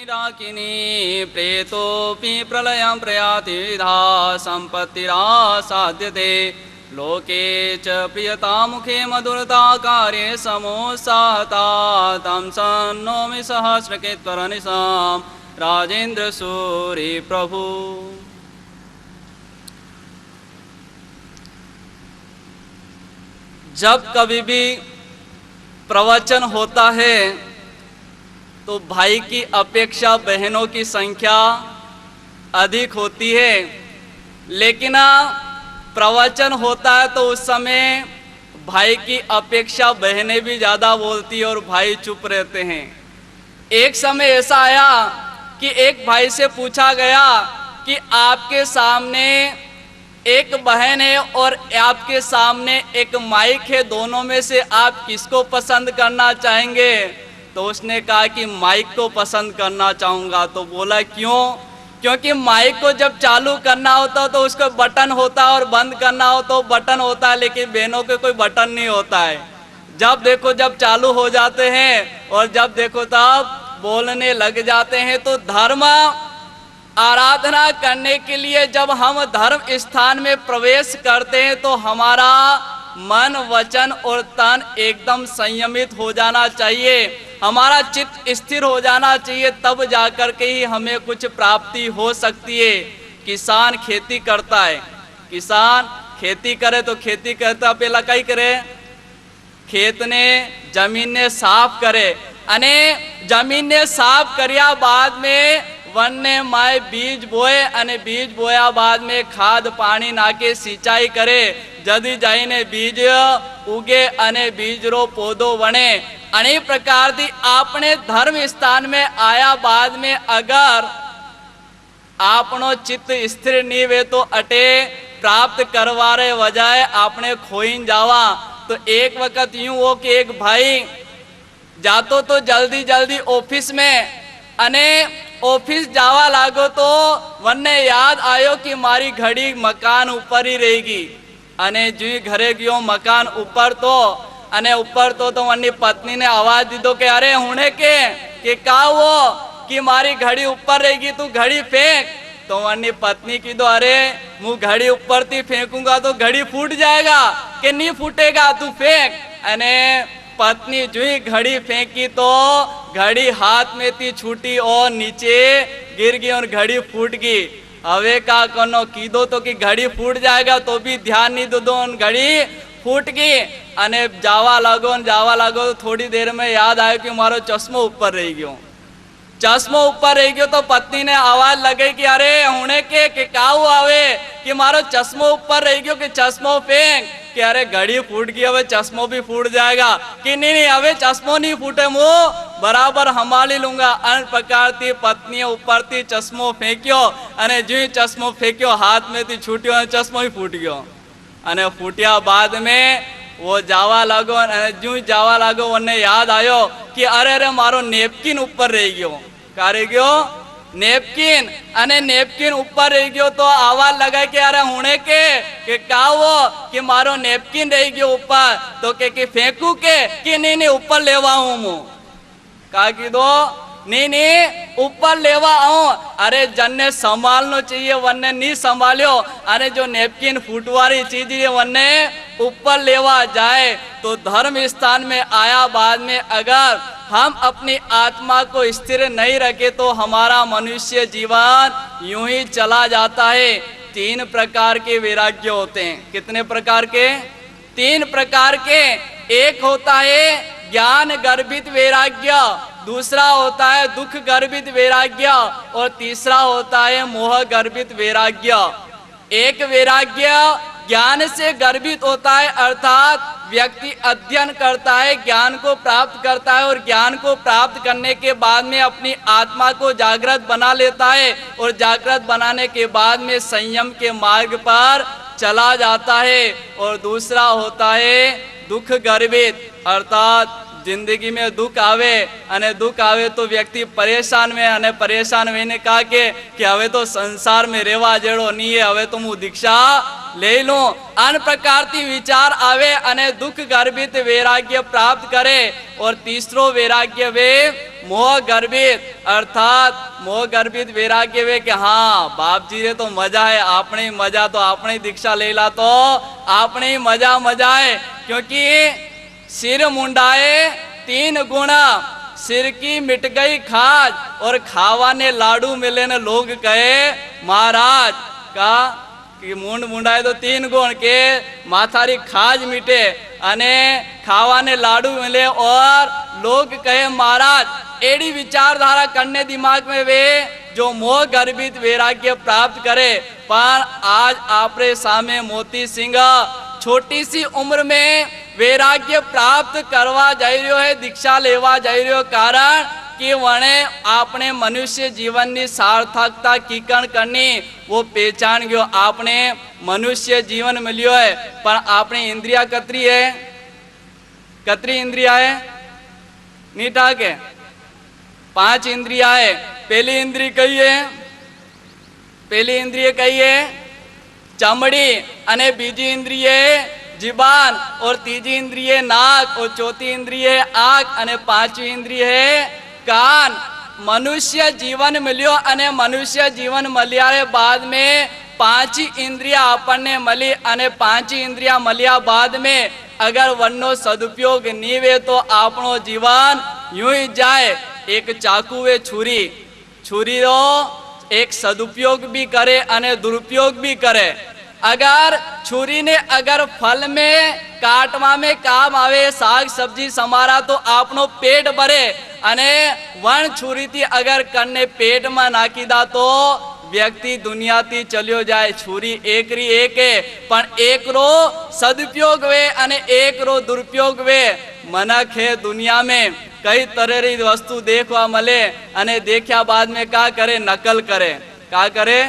डाकिनी प्रेतोऽपि प्रलयं प्रयाति विधा सम्पत्तिरा साध्यते लोके च प्रियता मुखे मधुरता कार्ये समोत्साहता तं सन्नोमि सहस्रकेत्वरनिशां राजेंद्र सूरि प्रभु। जब कभी भी प्रवचन होता है तो भाई की अपेक्षा बहनों की संख्या अधिक होती है, लेकिन प्रवचन होता है तो उस समय भाई की अपेक्षा बहनें भी ज़्यादा बोलती है और भाई चुप रहते हैं। एक समय ऐसा आया कि एक भाई से पूछा गया कि आपके सामने एक बहन है और आपके सामने एक माइक है, दोनों में से आप किसको पसंद करना चाहेंगे? तो उसने कहा कि माइक को पसंद करना चाहूँगा। तो बोला क्यों? क्योंकि माइक को जब चालू करना होता है तो उसको बटन होता है और बंद करना हो तो बटन होता है, लेकिन बहनों के कोई बटन नहीं होता है। जब देखो जब चालू हो जाते हैं और जब देखो तब बोलने लग जाते हैं। तो धर्म आराधना करने के लिए जब हम धर्म स्थान में प्रवेश करते हैं तो हमारा मन, वचन और तन एकदम संयमित हो जाना चाहिए, हमारा चित्त स्थिर हो जाना चाहिए, तब जाकर के ही हमें कुछ प्राप्ति हो सकती है। किसान खेती करता है, किसान खेती करे तो खेती करता पहला कई करे, खेत ने जमीन ने साफ करे अने जमीन ने साफ करिया बाद में वन ने माए बीज बोए अने बीज बोया बाद में खाद पानी नाके सिंचाई करे, जदी जाइने बीज उगे अने बीज रो पौधो बने। अनेक प्रकार दी आपने धर्म स्थान में आया बाद में अगर आपनो चित्त स्थिर नहीं वे तो अटे प्राप्त करवारे वजाए आपने खोइन जावा। तो एक वक्त यूं हो कि एक भाई जातो तो जल्दी जल्दी ऑफिस में अने ऑफिस जावा लागो तो वन्ने याद आयो कि मारी घड़ी मकान ऊपर ही रहेगी अने जी घरे गयो मकान ऊपर तो अने ऊपर तो वन्नी पत्नी ने आवाज दीधो कि अरे हुणे के का वो कि मारी घड़ी ऊपर रहेगी तू घड़ी फेंक। तो वन्नी पत्नी की दो अरे मु घड़ी ऊपर थी फेंकूंगा तो घड़ी फूट जाएगा कि नहीं फूटेगा, तू फेंक। अने पत्नी जो ही घड़ी फेंकी तो घड़ी हाथ में थी छूटी और नीचे गिर गई और घड़ी फूट गई। हवे का कनो कीधो तो कि घड़ी फूट जाएगा तो भी ध्यान नहीं दो, घड़ी फूट गई अने जावा लागो तो थोड़ी देर में याद आयो कि मारो चश्मो ऊपर रह गयो, चश्मो ऊपर रह गयो। तो पत्नी ने आवाज लगे कि अरे हुणे के का आवे कि मारो चश्मो ऊपर रह गयो कि चश्मो फेंक, कि अरे घड़ी फूट गई हवे चश्मो भी फूट जाएगा, कि नहीं हवे चश्मो नहीं फूटे मु बराबर संभाली लूंगा। अन प्रकार थी पत्नी ऊपर थी चश्मो फेंक्यो अने जो चश्मो फेंक्यो हाथ में थी छूट्यो अने चश्मो ही फूट गयो अने फूट्या बाद में वो जावा लागो अने जो जावा लागो वने याद आयो कि अरे अरे मारो नेपकिन ऊपर रह गयो, का रह गयो नेपकिन अने नेपकिन ऊपर रह गयो। तो आवाज लगा कि अरे हुणे के का वो कि मारो नेपकिन रह गयो ऊपर, तो के फेंकू के कि नहीं ऊपर लेवा हूं मु, का कीधो नहीं ऊपर लेवा आऊं। अरे जन्ने संभालनो चाहिए वन्ने नहीं संभाल्यो अरे जो नेपकिन फूटवारी चीज है वन्ने ऊपर लेवा जाए। तो धर्म स्थान में आया बाद में अगर हम अपनी आत्मा को स्थिर नहीं रखे तो हमारा मनुष्य जीवन यूं ही चला जाता है। 3 प्रकार के वैराग्य होते हैं। कितने प्रकार के? 3 प्रकार के। एक होता है ज्ञान गर्भित वैराग्य, दूसरा होता है दुख गर्भित वैराग्य और तीसरा होता है मोह गर्भित वैराग्य। एक वैराग्य ज्ञान से गर्भित होता है, अर्थात व्यक्ति अध्ययन करता है, ज्ञान को प्राप्त करता है और ज्ञान को प्राप्त करने के बाद में अपनी आत्मा को जागृत बना लेता है और जागृत बनाने के बाद में संयम के मार्ग पर चला जाता है। और दूसरा होता है दुख गर्भित, अर्थात जिंदगी में दुख आवे अने दुख आवे तो व्यक्ति परेशान में अने परेशान होने कहा कि हवे तो संसार में रेवा जेड़ो नहीं है, हवे तो मु दीक्षा ले लूं। अन प्रकार की विचार आवे अने दुख गर्भित वैराग्य प्राप्त करे। और तीसरो वैराग्य वे मोह गर्भित अर्थात मोह गर्भित वैराग्य वे कि हाँ बाप जी रे तो मजा है, आपने मजा तो आपने दीक्षा ले ला तो आपने मजा मजा है। क्योंकि सिर मुंडाए 3 गुणा, सिर की मिट गई खाज और खावा ने लाडू मिले न लोग कहे महाराज का कि मूंड मुंडाए तो 3 गुण के माथारी खाज मिटे अने खावा ने लाडू मिले और लोग कहे महाराज। एडी विचारधारा करने दिमाग में वे जो मोह गर्भित वैराग्य प्राप्त करे। पर आज आपरे सामे मोती सिंह छोटी सी उम्र में वैराग्य प्राप्त करवा जाई रह्यो है, दीक्षा लेवा जाई रह्यो। कारण कि वणे आपने मनुष्य जीवन की सार्थकता कीकण करनी वो पहचान गयो। आपने मनुष्य जीवन मिलियो है पर आपने इंद्रिया कतरी है, कतरी इंद्रिया है नी ठाके 5 इंद्रिया है। पहली इंद्रिय कही है, पहली इंद्रिय कही है चमड़ी अने बीजी इंद्रिय जीबान और तीजी इंद्रिय नाक और चौथी इंद्रिय आंख अने 5वीं इंद्रिय है कान। मनुष्य जीवन मिलियो अने मनुष्य जीवन मलिया रे बाद में 5 इंद्रिया आपने मली अने 5 इंद्रिया मलिया बाद में अगर वनो सदुपयोग नी वे तो आपनो जीवन यूं ही जाए। एक चाकू वे छुरी, छुरी रो एक सदुपयोग भी करे अने दुरुपयोग भी करे। अगर छुरी ने अगर फल में काटवा में काम आवे, साग सब्जी समारा तो आपनो पेट भरे अने वन छुरी थी अगर कन्ने पेट में नाखी दा तो व्यक्ति दुनिया थी चलियो जाए। छुरी एक री एक है पण एक रो सदुपयोग वे अने एक रो दुरुपयोग वे। मनक है दुनिया में कई तरह री वस्तु देखवा मले अने देखा बाद में का करे नकल करे। का करे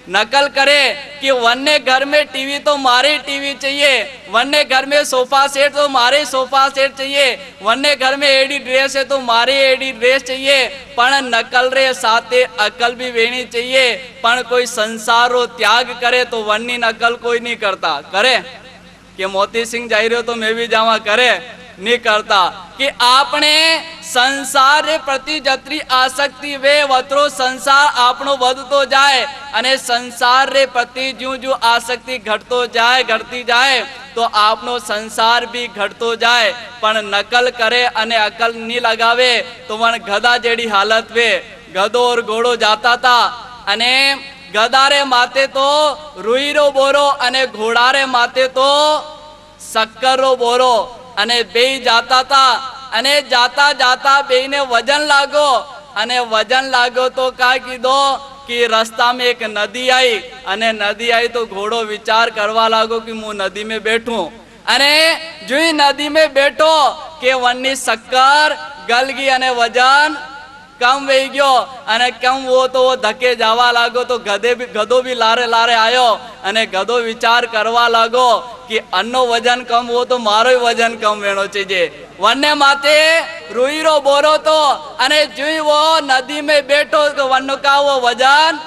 नकल करे कि वन्ने घर में टीवी तो मारे टीवी चाहिए, वन्ने घर में सोफा सेट तो मारे सोफा सेट चाहिए, वन्ने घर में एडी ड्रेस है तो मारे एडी ड्रेस चाहिए। पण नकल रे साथे अकल भी वेणी चाहिए। पण कोई संसार रो त्याग करे तो वन्नी नकल कोई नहीं करता। करे कि मोती सिंह जाई रह्यो तो मैं भी जावा, करे नहीं करता। कि आपने संसार रे प्रति जतरी आसक्ति वे वतरो संसार आपनो बढ़तो जाए अने संसार रे प्रति ज्यों ज्यों आसक्ति घटतो जाए घटती जाए तो आपनो संसार भी घटतो जाए। पण नकल करे अने अकल नहीं लगावे तो वन गधा जेडी हालत वे। गधो और घोड़ो जाता था अने गधारे माथे तो रुईरो बोरो अने घोड़ारे माथे तो शक्करो बोरो अने बे जाता था अने जाता जाता बे ने वजन लागो अने वजन लागो तो का कीधो कि रास्ता में एक नदी आई अने नदी आई तो घोड़ो विचार करवा लागो कि मु नदी में बैठूं अने जो ही नदी में बैठो के वन्नी शक्कर गल गई अने वजन कम वही गयो अने कम वो तो वो धके जावा लागो तो गधो भी लारे लारे आयो अने गधो विचार करवा लागो कि अन्नो वजन कम वो तो मारो ही वजन कम वेणो चाहिए। वन्ने माथे रुईरो बोरो तो अने जुई वो नदी में बैठो तो वन्नो का वो वजन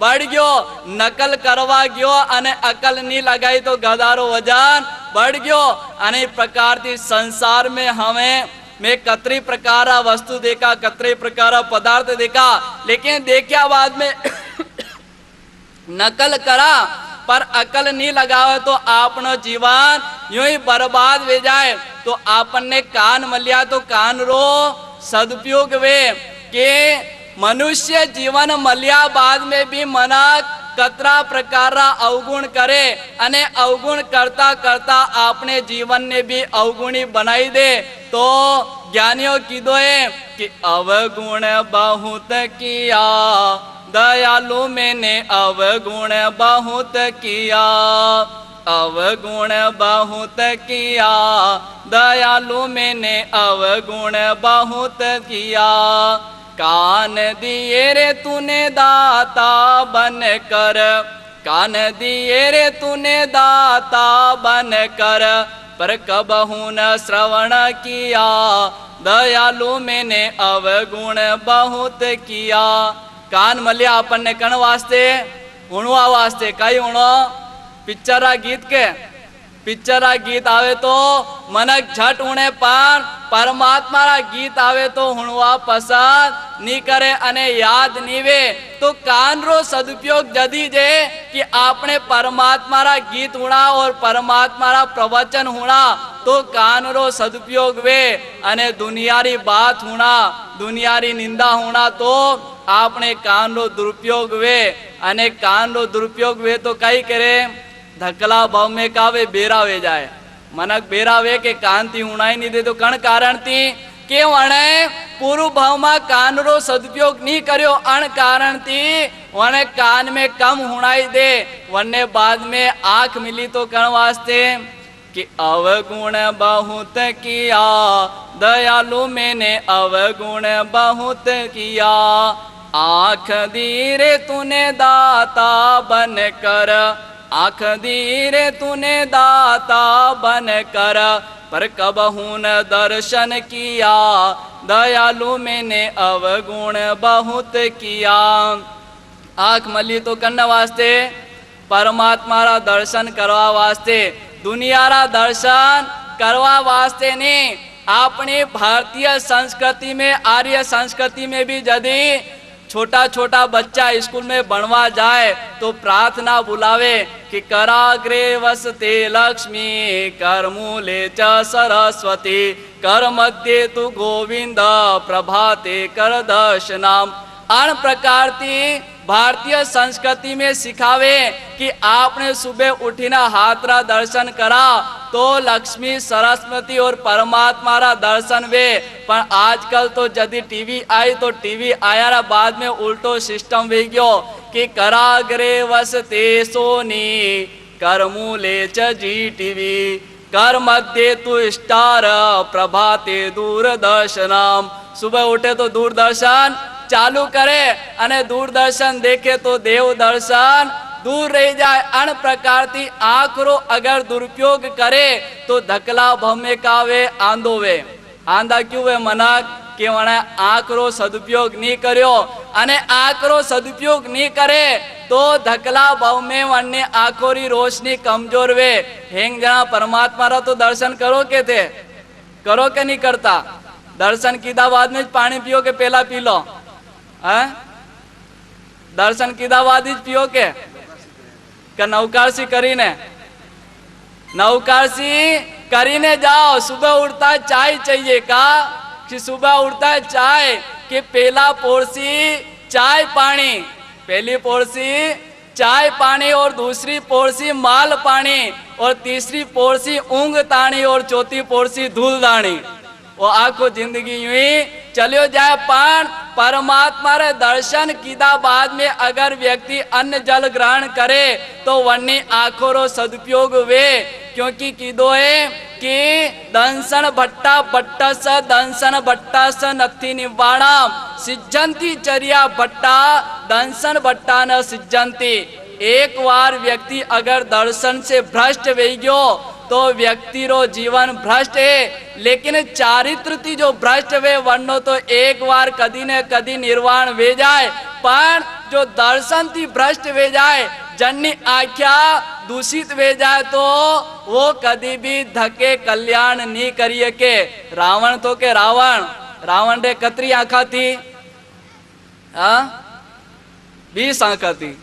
बढ़ गयो। नकल करवा गयो अने अकल नहीं लगाई तो गधारो वजन बढ़ गयो। अने प्रकार थी संसार में हमें मैं कतरी प्रकार वस्तु देखा, कतरे प्रकार पदार्थ देखा, लेकिन देखा बाद में नकल करा पर अकल नहीं लगावे तो आपनो जीवन यूं ही बर्बाद हो जाए। तो आपने कान मलिया तो कान रो सदुपयोग वे के मनुष्य जीवन मलिया बाद में भी मनक कतरा प्रकार अवगुण करे अने अवगुण करता करता आपने जीवन ने भी अवगुणी बनाई दे। तो ज्ञानियों कीधो है कि अवगुण बहुत किया दयालु मैंने अवगुण बहुत किया, अवगुण बहुत किया दयालु मैंने अवगुण बहुत किया। कान दिए रे तूने दाता बन कर, कान दिए रे तूने दाता बन कर, पर कबहू न श्रवण किया दयालु मैंने अवगुण बहुत किया। कान मलिया अपन कण वास्ते हुणवा वास्ते कई हुणो पिक्चर गीत के પિક્ચરના ગીત આવે તો મનક ઝટ ઉણે, પણ પરમાત્માના ગીત આવે તો હુણવા પસંદ નહીં કરે અને યાદ નીવે. તો કાનરો સદુપયોગ જદી જે कि आपने परमात्मा गीत हुणा और परमात्मा प्रवचन हुणा तो कान रो सदुपयोग वे अने दुनियारी बात हुणा दुनियारी निंदा हुणा तो आपने कान रो दुरुपयोग वे अने कान रो दुरुपयोग वे तो कई करे धकला भाव में कावे बेरा वे जाए मनक बेरा वे के कान थी हुणाई नहीं दे तो कण कारण थी के वणे पूर्व भाव में कान रो सदुपयोग नहीं करियो अण कारण थी वने कान में कम हुणाई दे वने बाद में आंख मिली तो कण वास्ते कि अवगुण बहुत किया दयालु मैंने अवगुण बहुत किया आंख दीरे तूने दाता बन कर आंख दीरे तूने दाता बन कर पर कबहू न दर्शन किया दयालु मैंने अवगुण बहुत किया। आंख मली तो करने वास्ते परमात्मा रा दर्शन करवा वास्ते दुनिया रा दर्शन करवा वास्ते नहीं। अपनी भारतीय संस्कृति में आर्य संस्कृति में भी यदि छोटा छोटा बच्चा स्कूल में बनवा जाए तो प्रार्थना बुलावे कि कराग्रे वसते लक्ष्मी कर मूले च सरस्वती कर मध्ये तु गोविंद प्रभाते कर दर्शनाम। अन प्रकार थी भारतीय संस्कृति में सिखावे कि आपने सुबह उठीना हाथरा दर्शन करा तो लक्ष्मी सरस्वती और परमात्मा रा दर्शन वे। पर आजकल तो यदि टीवी आई तो टीवी आया बाद में उल्टो सिस्टम वे गयो कि कराग्रे वसते सोनी कर मूले च जी टीवी कर मध्य तु स्टार प्रभाते दूरदर्शनम। सुबह उठे तो दूरदर्शन चालू करे अने दूरदर्शन देखे तो देव दर्शन दूर रह जाए। अन प्रकार थी आंख रो अगर दुरुपयोग करे तो धकला भमे कावे आंधो वे। आंधा क्यों वे मनक के वणे आंख रो सदुपयोग नहीं कर्यो अने आंख रो सदुपयोग नहीं करे तो धकला भव में वने आंखों री रोशनी कमजोर वे। हेंग जना परमात्मा रा तो दर्शन करो के थे करो के नहीं करता। दर्शन कीधा बाद में पानी पियो के पहला पी लो है? दर्शन कीधा बाद ही पियो के नौकारसी करीने नौकारसी करीने जाओ। सुबह उठता चाय चाहिए का कि सुबह उठता चाय कि पहला पोरसी चाय पानी पहली पोरसी चाय पानी और दूसरी पोरसी माल पानी और तीसरी पोरसी ऊंग तानी और चौथी पोरसी धूल दानी। वो आखो जिंदगी यूं ही चलियो जाए। पर परमात्मा रे दर्शन कीधा बाद में अगर व्यक्ति अन्न जल ग्रहण करे तो वन्नी आंखों रो सदुपयोग वे। क्योंकि कीधो है कि दंसन भट्टा भट्टस दंसन भट्टस नथी निवाणा सिज्जंती चर्या भट्टा दंसन भट्टा न सिज्जंती। एक बार व्यक्ति अगर दर्शन से भ्रष्ट वे गयो तो व्यक्ति रो जीवन भ्रष्ट है। लेकिन चारित्र थी जो भ्रष्ट वे वर्णो तो एक बार कदी ने कदी निर्वाण वे जाए। पर जो दर्शन थी भ्रष्ट वे जाए जन्नी आख्या दूषित वे जाए तो वो कदी भी धके कल्याण नहीं करिए के। रावण तो के रावण रावण रे कतरी आंखा थी 20 आंखा थी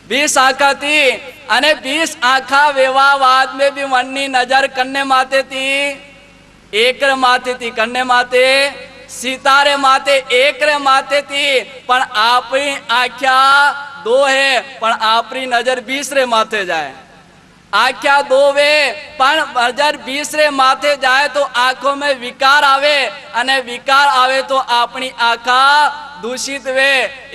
20 आंखा थी अने 20 आंखा विवाहवाद में भी मननी नजर कन्ने माते थी एक रे माथे थी कन्ने माथे सीतारे माथे एक रे माथे थी। पण आपरी आख्या 2 है पण आपरी नजर 20 रे माथे जाए। आख्या 2 वे पण नजर 20 रे माथे जाए तो आंखों में विकार आवे अने विकार आवे तो अपनी आंखा दूषित वे।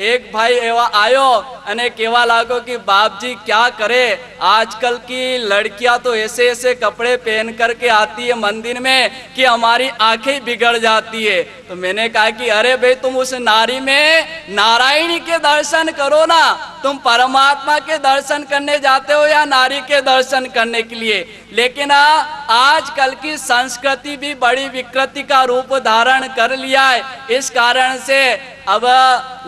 एक भाई एवा आयो अने केवा लागो कि बाप जी क्या करे आजकल की लड़कियां तो ऐसे ऐसे कपड़े पहन करके आती है मंदिर में कि हमारी आंखें बिगड़ जाती है। तो मैंने कहा कि अरे भाई तुम उस नारी में नारायणी के दर्शन करो ना। तुम परमात्मा के दर्शन करने जाते हो या नारी के दर्शन करने के लिए। लेकिन आजकल की संस्कृति भी बड़ी विकृति का रूप धारण कर लिया है। इस कारण से अब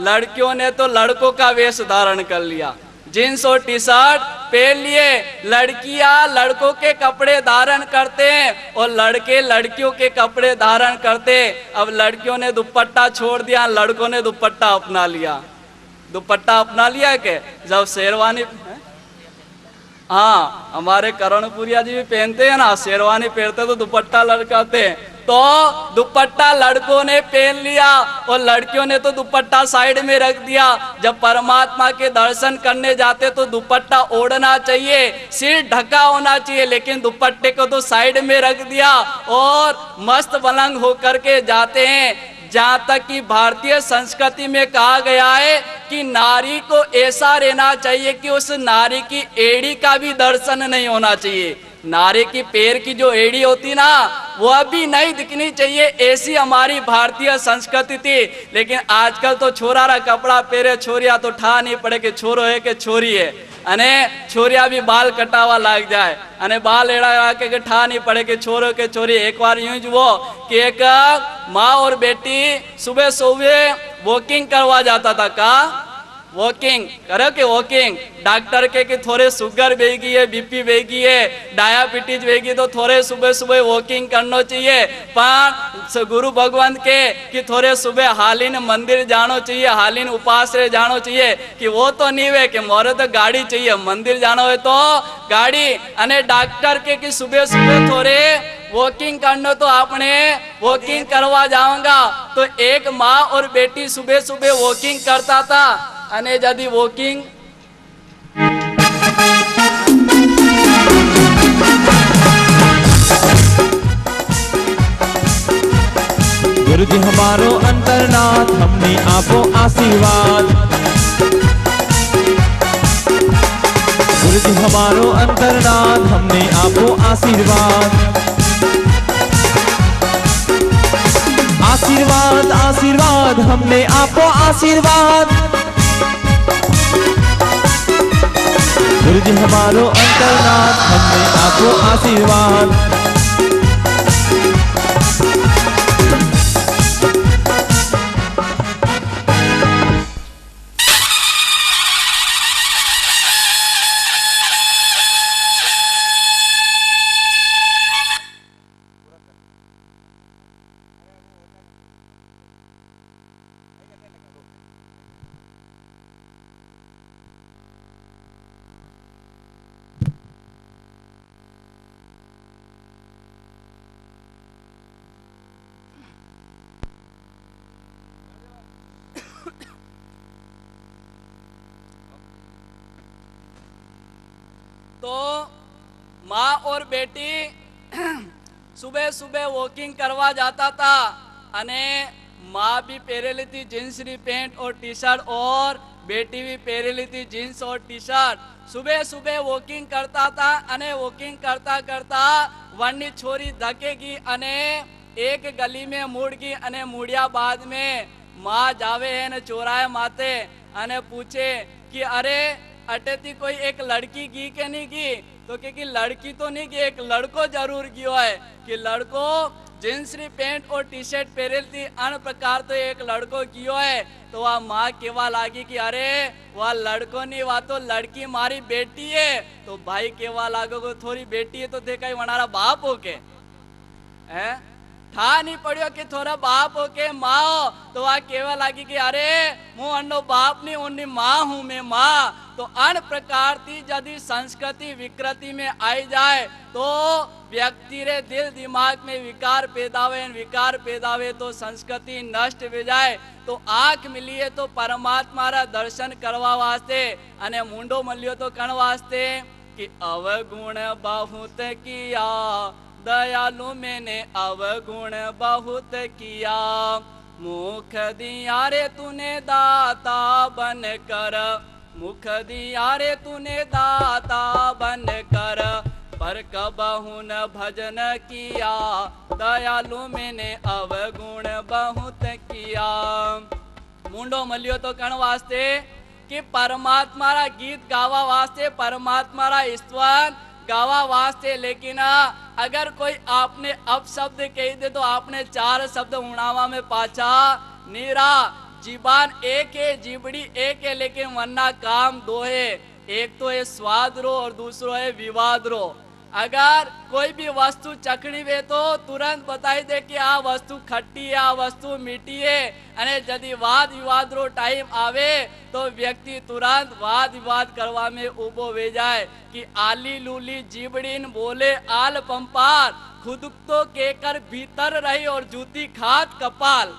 लड़कियों ने तो लड़कों का वेश धारण कर लिया जींस और टी शर्ट पहन लिए। लड़कियां लड़कों के कपड़े धारण करते हैं और लड़के लड़कियों के कपड़े धारण करते। अब लड़कियों ने दुपट्टा छोड़ दिया, लड़कों ने दुपट्टा अपना लिया। दुपट्टा अपना लिया के जब शेरवानी, हाँ हमारे करणपुरिया जी भी पहनते हैं ना, शेरवानी पहनते तो दुपट्टा लड़काते हैं। तो दुपट्टा लड़कों ने पहन लिया और लड़कियों ने तो दुपट्टा साइड में रख दिया। जब परमात्मा के दर्शन करने जाते तो दुपट्टा ओढ़ना चाहिए, सिर ढका होना चाहिए, लेकिन दुपट्टे को तो साइड में रख दिया और मस्त पलंग होकर के जाते हैं। जहाँ तक कि भारतीय संस्कृति में कहा गया है कि नारी को ऐसा रहना चाहिए कि उस नारी की एड़ी का भी दर्शन नहीं होना चाहिए। नारी की पैर की जो एड़ी होती ना वह भी नहीं दिखनी चाहिए, ऐसी हमारी भारतीय संस्कृति थी। लेकिन आजकल तो छोरा रा कपड़ा पहरे छोरिया तो ठा नहीं पड़े कि छोरो है कि छोरी है, अने छोरिया भी बाल कटावा लाग जाए, अने बाल एड़ा के ठा नहीं पड़े कि छोरो के छोरी। एक बार यूं जो कि एक माँ और बेटी सुबह सुबह वॉकिंग करवा जाता था। का वॉकिंग करो कि वॉकिंग, डॉक्टर के कि थोड़े शुगर बेगी है, बीपी बेगी है, डायबिटीज बेगी, तो थोड़े सुबह सुबह वॉकिंग करना चाहिए। पर गुरु भगवान के कि थोड़े सुबह हालिन मंदिर जानो चाहिए, हालिन उपास रे जानो चाहिए। कि वो तो नहीं वे कि मोरे तो गाड़ी चाहिए, मंदिर जानो है तो गाड़ी। अने डॉक्टर के कि सुबह सुबह थोड़े वॉकिंग करना, तो आपने वॉकिंग करवा जाऊंगा। तो एक माँ और बेटी सुबह सुबह वॉकिंग करता था। अने यदि वॉकिंग गुरु जी हमारो अंतरनाथ, हमने आपो आशीर्वाद। गुरु जी हमारो अंतरनाथ, हमने आपो आशीर्वाद। आशीर्वाद आशीर्वाद, हमने आपो आशीर्वाद। गुरु जी हमारो अंतरनाथ, हमने आपको आशीर्वाद। तो माँ और बेटी सुबह सुबह वॉकिंग करवा जाता था। अने माँ भी पहरेली थी जींस री पैंट और टी शर्ट, और बेटी भी पहरेली थी जींस और टी शर्ट। सुबह सुबह वॉकिंग करता था। अने वॉकिंग करता करता वन्नी छोरी धकेगी अने एक गली में मुड़ गई। अने मुड़िया बाद में माँ जावे है ने चौराहे माथे अने पूछे कि अरे अटेती कोई एक लड़की गी के नहीं गी? तो कि लड़की तो नहीं गी, एक लड़को जरूर गियो है। कि लड़को जींस री पैंट और टी शर्ट पहरेल थी, अन प्रकार तो एक लड़को गियो है। तो वह माँ केवा लागी कि अरे वह लड़को नहीं, वह तो लड़की मारी बेटी है। तो भाई केवा लागो को थोड़ी बेटी है तो देखा वनारा बाप हो के है, ठा नहीं पड़ियो कि थोड़ा बाप हो के माँ हो। तो वह केवा लागी कि अरे मुँह अन्नो बाप नहीं, उन्नी माँ हूँ मैं माँ। तो अन प्रकार की यदि संस्कृति विकृति में आई जाए तो व्यक्ति रे दिल दिमाग में विकार पैदावे, विकार पैदावे तो संस्कृति नष्ट हो जाए। तो आंख मिली है तो परमात्मा रा दर्शन करवा वास्ते, अने मुंडो मलियो तो कण वास्ते कि अवगुण बहुत किया दयालु मैंने अवगुण बहुत किया। मुख दिया रे तूने दाता बन कर, मुख दिया रे तूने दाता बन कर, पर कबहू न भजन किया दयालु मैंने अवगुण बहुत किया। मुंडो मलियो तो कण वास्ते कि परमात्मा रा गीत गावा वास्ते, परमात्मा रा स्तवन गावा वास्ते। लेकिन अगर कोई आपने अपशब्द कही दे तो आपने चार शब्द उड़ावा में पाचा नीरा। जीबान एक है, जीबड़ी एक है, लेकिन वरना काम दो है। एक तो है स्वाद रो और दूसरो है विवाद रो। अगर कोई भी वस्तु चखनी वे तो तुरंत बताई दे कि आ वस्तु खट्टी है, आ वस्तु मीठी है। અને यदि वाद विवाद रो टाइम आवे तो व्यक्ति तुरंत वाद विवाद करवा में उबो वे जाए कि आली लूली जीबड़ीन बोले आल पंपार, खुद तो केकर भीतर रही और जूती खात कपाल।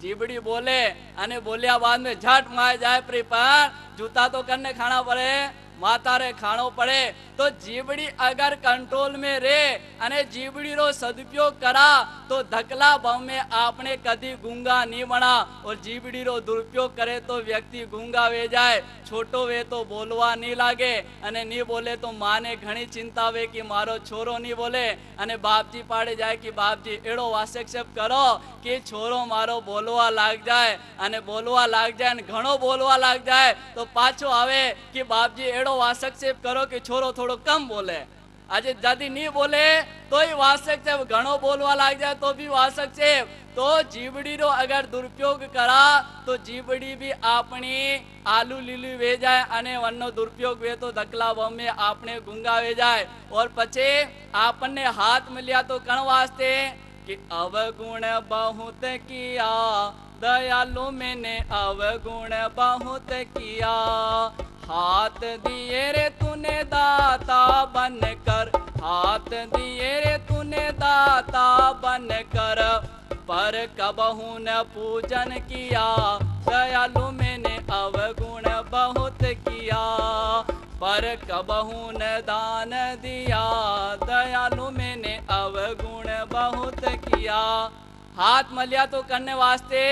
जीबड़ी बोले અને बोलिया बाद में झट मार जाए पर जूता तो करने खाना पड़े, माता रे खानो पड़े। तो जीबड़ी अगर कंट्रोल में रे अने जीबड़ी रो सदुपयोग करा तो धकला बम में आपने कभी गूंगा नहीं बना, और जीबड़ी रो दुरुपयोग करे तो व्यक्ति गूंगा वे जाए। छोटो वे तो बोलवा नहीं लागे अने नहीं बोले तो माँ ने घनी चिंता वे कि मारो छोरो नहीं बोले, अने बापजी पाड़े जाए कि बापजी एड़ो वास्तक्षेप करो कि छोरो मारो बोलवा लाग जाए, अने बोलवा लाग जाए ने घणो बोलवा लाग जाए तो पाछो आवे कि बापजी एड़ो वास्तक्षेप करो कि छोरो थोड़ो कम बोले। आज यदि नहीं बोले तो ही वास्तक्षेप, घणो बोलवा लाग जाए तो भी वास्तक्षेप। तो जीवड़ी रो अगर दुरुपयोग करा तो जीवड़ी भी अपनी आलू लीलू वे जाए अने वन्नो दुरुपयोग वे तो धकला बम में आपने गुंगा वे जाए। और पछे आपने हाथ मिलिया तो कण वास्ते कि अवगुण बहुत किया दयालु मैंने अवगुण बहुत किया, हाथ दिए रे तूने दाता बनकर, हाथ दिए रे तूने दाता बनकर, पर कबहू न पूजन किया दयालु मैंने अवगुण बहुत किया, पर कबहू न दान दिया दयालु मैंने अवगुण बहुत किया। हाथ मलिया तो करने वास्ते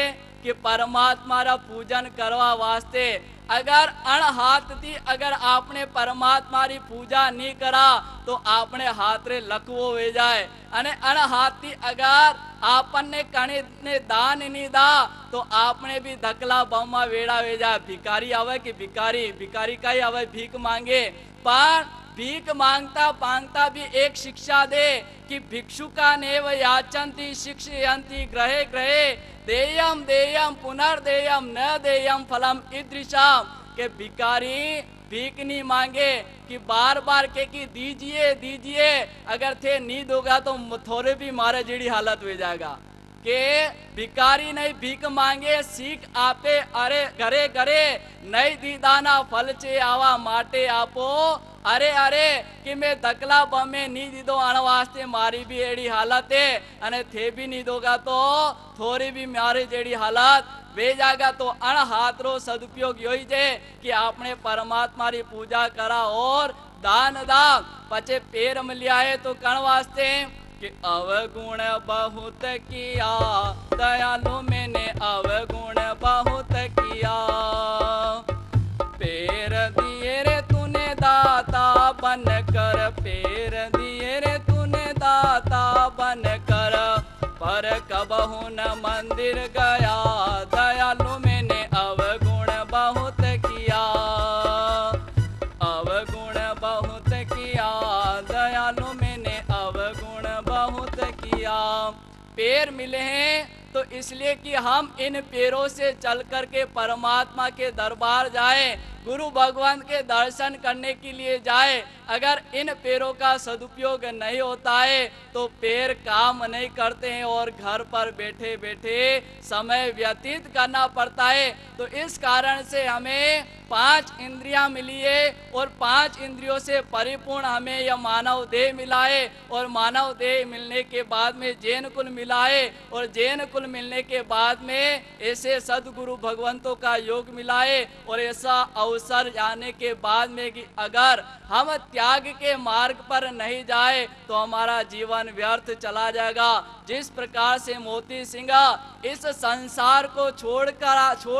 कि परमात्मा रा पूजन करवा वास्ते। अगर अण हाथ थी अगर आपने परमात्मा री पूजा नहीं करा तो आपने हाथ रे लकवो वे जाए, अने अण हाथ थी अगर आपने कणे ने दान नहीं दा तो आपने भी धकला बम्मा वेड़ा वे जाए। भिकारी आवे कि भिकारी का ही आवे भीख मांगे, पर भीख मांगता मांगता भी एक शिक्षा दे कि भिक्षुका नेव याचन्ति शिक्षयन्ति ग्रहे ग्रहे देयम देयम पुनर्देयम न देयम फलम ईदृशम। के भिकारी भीख नहीं मांगे कि बार बार के कि दीजिए दीजिए, अगर थे नहीं दोगा तो थोड़े भी मारे जेड़ी हालत हो जाएगा। के भिकारी नहीं भीख मांगे सीख आपे अरे घरे घरे नहीं दीदाना फल चे आवा माटे आपो, अरे अरे कि मैं धकला बमे नहीं दीदो आने वास्ते मारी भी एड़ी हालत है, अने थे भी नहीं दोगा तो थोड़ी भी मारी जेड़ी हालत वे जाएगा। तो अण हाथ रो सदुपयोग योई जे कि आपने परमात्मा री पूजा करा और दान दा। पचे पेर मिलिया है तो कण वास्ते कि अवगुण बहुत किया दयालु मैंने अवगुण बहुत किया, पेर दिए रे तूने दाता बनकर, पेर दिए रे तूने दाता बनकर, पर कबहू न मंदिर गया दयालु मैंने अवगुण बहुत किया, अवगुण बहुत किया दयालु मैंने अवगुण बहुत किया। पैर मिले हैं तो इसलिए कि हम इन पैरों से चल कर के परमात्मा के दरबार जाए, गुरु भगवान के दर्शन करने के लिए जाए। अगर इन पैरों का सदुपयोग नहीं होता है तो पैर काम नहीं करते हैं और घर पर बैठे बैठे समय व्यतीत करना पड़ता है। तो इस कारण से हमें 5 इंद्रियां मिली है और 5 इंद्रियों से परिपूर्ण हमें यह मानव देह मिला है, और मानव देह मिलने के बाद में जैन कुल मिला है, और जैन कुल मिलने के बाद में ऐसे सदगुरु भगवंतों का योग मिला है। और ऐसा अवसर जाने के बाद में कि अगर हम त्याग के मार्ग पर नहीं जाए तो हमारा जीवन व्यर्थ चला जाएगा। जिस प्रकार से मोती सिंह इस संसार को छोड़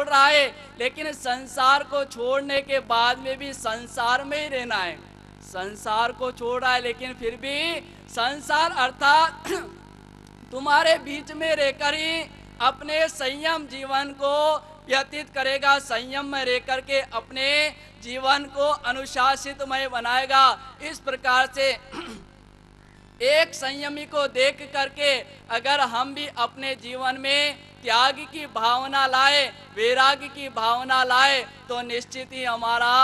रहा है, लेकिन संसार को छोड़ने के बाद में भी संसार में ही रहना है। संसार को छोड़ रहा है लेकिन फिर भी संसार अर्थात तुम्हारे बीच में रहकर ही अपने संयम जीवन को व्यतीत करेगा, संयम में रहकर के अपने जीवन को अनुशासितमय बनाएगा। इस प्रकार से एक संयमी को देख करके अगर हम भी अपने जीवन में त्याग की भावना लाए, वैराग्य की भावना लाए, तो निश्चित ही हमारा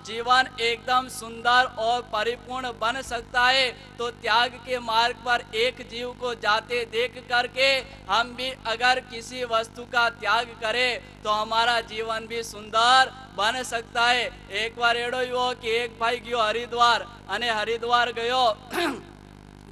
जीवन एकदम सुंदर और परिपूर्ण बन सकता है। तो त्याग के मार्ग पर एक जीव को जाते देख करके हम भी अगर किसी वस्तु का त्याग करें तो हमारा जीवन भी सुंदर बन सकता है। एक बार एड़ो यो कि एक भाई गयो हरिद्वार अने हरिद्वार गयो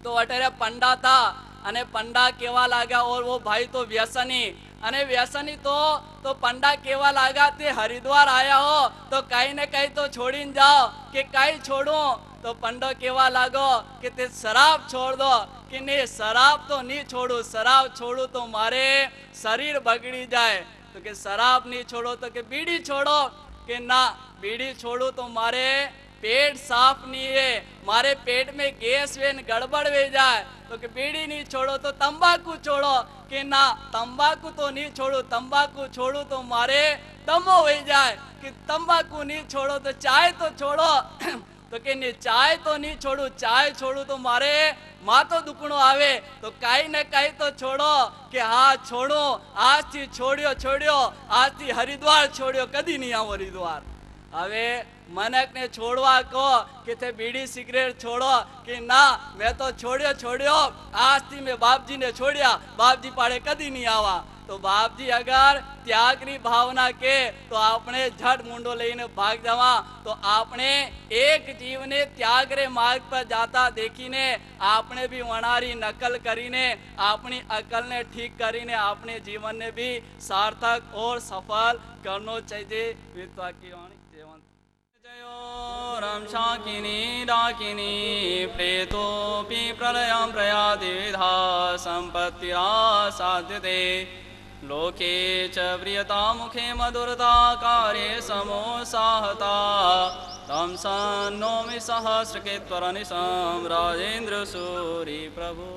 तो अटेरे पंडा था अने पंडा केवा लागा और वो भाई तो व्यसनी अने व्यसनी तो पंडा केवा लागा ते हरिद्वार आया हो तो कहीं न कहीं तो छोड़ीन जाओ कि कहीं छोड़ो तो पंडो केवा लागो कि ते शराब छोड़ दो कि नहीं शराब तो नहीं छोड़ू, शराब छोड़ू तो मारे शरीर बगड़ी जाए। तो कि शराब नहीं छोड़ो तो कि बीड़ी छोड़ो कि ना बीड़ी छोड़ू तो मारे पेट साफ नहीं है, मारे पेट में गैस वेन गड़बड़ वे जाए। तो कि बीड़ी नहीं छोड़ो तो तंबाकू छोड़ो कि ना तंबाकू तो नहीं छोड़ू, तंबाकू छोड़ू तो मारे दमो हो जाए। कि तंबाकू नहीं छोड़ो तो चाय तो छोड़ो तो कि नहीं चाय तो नहीं छोड़ू, चाय छोड़ू तो मारे माथो दुखणो आवे। तो कहीं न कहीं तो छोड़ो कि हाँ छोड़ो, आज थी छोड़ियो छोड़ियो, आज थी हरिद्वार छोड़ियो, कदी नहीं आओ हरिद्वार। हवे मनक ने छोड़वा को कि थे बीड़ी सिगरेट छोड़ो कि ना मैं तो छोड़ियो छोड़ियो, आज थी मैं बाप जी ने छोड़िया, बाप जी पाड़े कदी नहीं आवा। तो बाप जी अगर त्यागनी भावना के तो आपने झट मुंडो लेने भाग जावा। तो आपने एक जीव ने त्याग रे मार्ग पर जाता देखी ने आपने भी वनारी नकल करी ने अपनी अकल ने ठीक करी ने अपने जीवन ने भी सार्थक और सफल करनो चाहिए। विद्वा की वाणी जीवन जयो राम शाकिनी डाकिनी प्रेतोपि प्रलयं प्रयाति विधा संपत्तिया साध्यते लोके च प्रियता मुखे मधुरता कार्ये समोत्साहता तं सन्नोमि सहस्रकेत्वरनिशं राजेन्द्र सूरि प्रभु।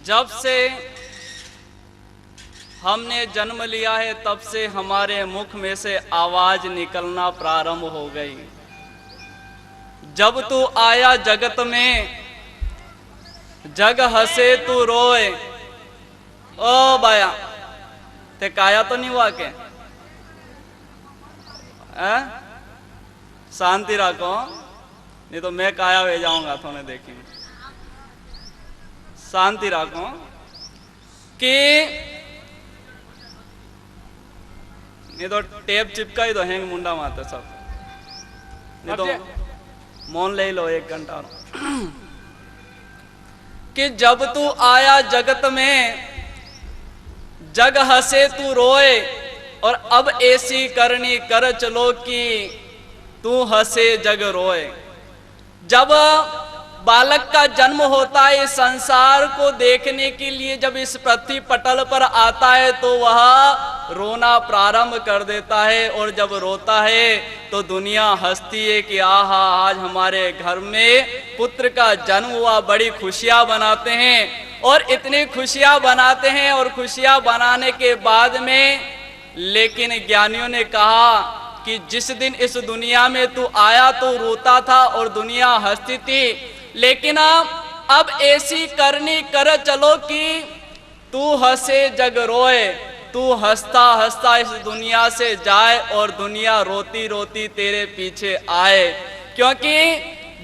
जब से हमने जन्म लिया है तब से हमारे मुख में से आवाज निकलना प्रारंभ हो गई। जब तू आया जगत में जग हंसे तू रोए। ओ बाया ते काया तो नहीं हुआ के शांति रखो, नहीं तो मैं काया हो जाऊंगा थोड़े देखेंगे। शांति रखो कि नहीं तो टेप चिपका ही तो हैंग मुंडा मारते सब, नहीं तो मौन ले लो 1 घंटा। कि जब तू आया जगत में जग हंसे तू रोए और अब ऐसी करनी कर चलो कि तू हंसे जग रोए। जब बालक का जन्म होता है इस संसार को देखने के लिए, जब इस पृथ्वी पटल पर आता है तो वह रोना प्रारंभ कर देता है। और जब रोता है तो दुनिया हंसती है कि आहा आज हमारे घर में पुत्र का जन्म हुआ, बड़ी खुशियां बनाते हैं। और इतनी खुशियां बनाते हैं और खुशियां बनाने के बाद में लेकिन ज्ञानियों ने कहा कि जिस दिन इस दुनिया में तू आया तो रोता था और दुनिया हंसती थी, लेकिन अब ऐसी करनी कर चलो कि तू हंसे जग रोए। तू हंसता हंसता इस दुनिया से जाए और दुनिया रोती रोती तेरे पीछे आए। क्योंकि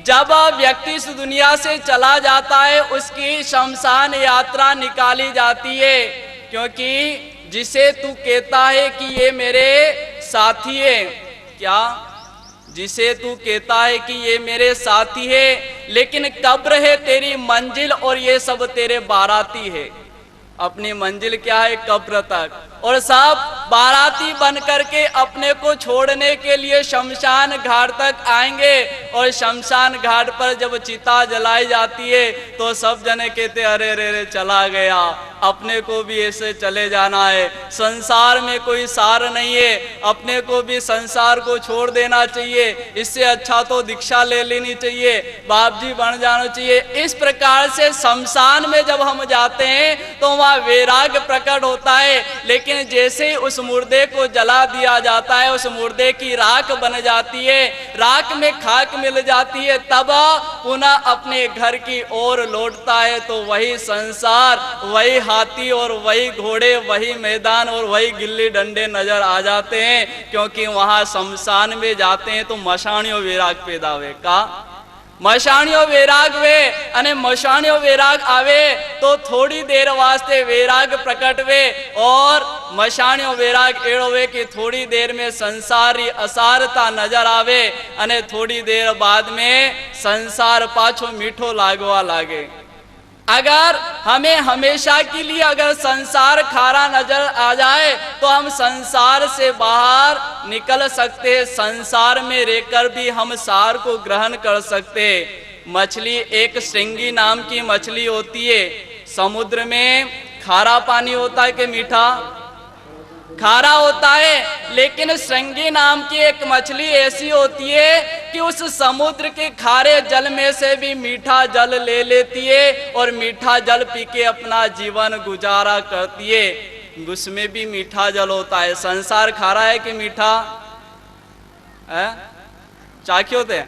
जब व्यक्ति इस दुनिया से चला जाता है उसकी शमशान यात्रा निकाली जाती है। क्योंकि जिसे तू कहता है कि ये मेरे साथी है, क्या जिसे तू कहता है कि ये मेरे साथी है, लेकिन कब्र है तेरी मंजिल और ये सब तेरे बाराती है। अपनी मंजिल क्या है? कब्र तक। और सब बाराती बन करके अपने को छोड़ने के लिए शमशान घाट तक आएंगे। और शमशान घाट पर जब चिता जलाई जाती है तो सब जने कहते अरे रे रे चला गया, अपने को भी ऐसे चले जाना है। संसार में कोई सार नहीं है, अपने को भी संसार को छोड़ देना चाहिए। इससे अच्छा तो दीक्षा ले लेनी चाहिए, बाप जी बन जाना चाहिए। इस प्रकार से शमशान में जब हम जाते हैं तो वहाँ वैराग्य प्रकट होता है। लेकिन जैसे ही उस उस मुर्दे को जला दिया जाता है, उस मुर्दे की राख बन जाती है, राख में खाक मिल जाती है, तब पुनः अपने घर की ओर लौटता है। तो वही संसार, वही हाथी और वही घोड़े, वही मैदान और वही गिल्ली डंडे नजर आ जाते हैं, क्योंकि वहां शमशान में जाते हैं तो मशाणियों विराग पैदा हुए का मशाणियों वैराग वे अने मशाणियों वैराग आवे तो थोड़ी देर वास्ते वैराग प्रकट वे, और मशाणियों वैराग एड़ो वे कि थोड़ी देर में संसारी असारता नजर आवे अने थोड़ी देर बाद में संसार पाछो मीठो लागवा लागे। अगर हमें हमेशा के लिए अगर संसार खारा नजर आ जाए तो हम संसार से बाहर निकल सकते, संसार में रहकर भी हम सार को ग्रहण कर सकते। मछली, एक श्रृंगी नाम की मछली होती है, समुद्र में खारा पानी होता है कि मीठा? खारा होता है, लेकिन श्रृंगी नाम की एक मछली ऐसी होती है कि उस समुद्र के खारे जल में से भी मीठा जल ले लेती है और मीठा जल पी के अपना जीवन गुजारा करती है। उसमें भी मीठा जल होता है। संसार खारा है कि मीठा है? चाख्यो थे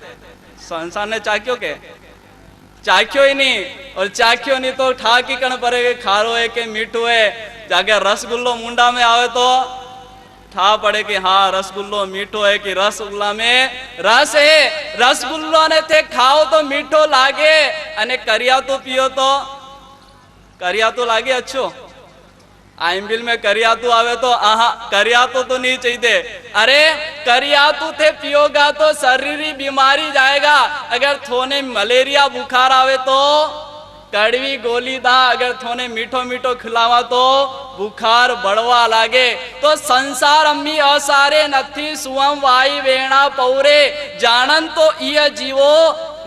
संसार ने? चाख्यो के? चाख्यो ही नहीं, और चाख्यो नहीं तो ठाक ही कण पड़े खारो है कि मीठो है। जाके रसगुल्लो मुंडा में आवे तो ठा पड़े कि हाँ रसगुल्लो मीठो है कि रसगुल्ला में रस है। रसगुल्लो ने थे खाओ तो मीठो लागे, अने करिया तो पियो तो करिया तो लागे अच्छो। आइंबिल में करियातू आवे तो आहा करियातू तो नहीं चाहिए। अरे करियातू थे पियोगा तो शरीरी बीमारी जाएगा। अगर थोने मलेरिया बुखार आवे तो कड़वी गोली दा, अगर थोने मीठो मीठो खिलावा तो बुखार बढ़वा लागे। तो संसार अम्मी असारे नथी सुवम वाई वेणा पौरे, जानन तो इय जीवो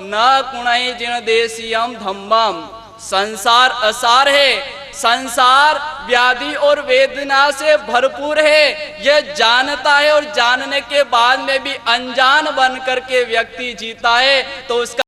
न कुणाई जिन देसियम धम्मम। संसार असार है, संसार व्याधि और वेदना से भरपूर है, यह जानता है और जानने के बाद में भी अनजान बन करके व्यक्ति जीता है तो उसका